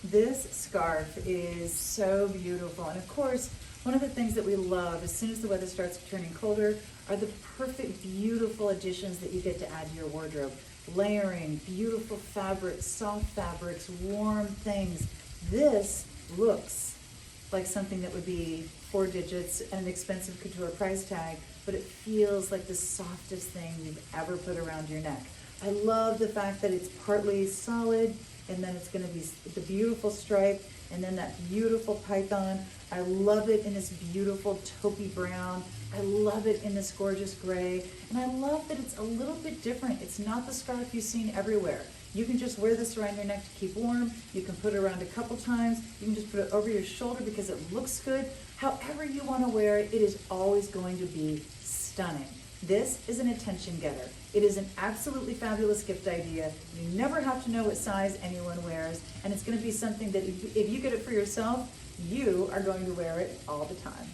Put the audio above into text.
This scarf is so beautiful. And of course, one of the things that we love as soon as the weather starts turning colder are the perfect, beautiful additions that you get to add to your wardrobe. Layering, beautiful fabrics, soft fabrics, warm things. This looks like something that would be 4 digits and an expensive couture price tag, but it feels like the softest thing you've ever put around your neck. I love the fact that it's partly solid, and then it's going to be the beautiful stripe, and then that beautiful python. I love it in this beautiful taupey brown. I love it in this gorgeous gray, and I love that it's a little bit different. It's not the scarf you've seen everywhere. You can just wear this around your neck to keep warm. You can put it around a couple times. You can just put it over your shoulder because it looks good. However you want to wear it, it is always going to be stunning. This is an attention getter. It is an absolutely fabulous gift idea. You never have to know what size anyone wears, and it's going to be something that if you get it for yourself, you are going to wear it all the time.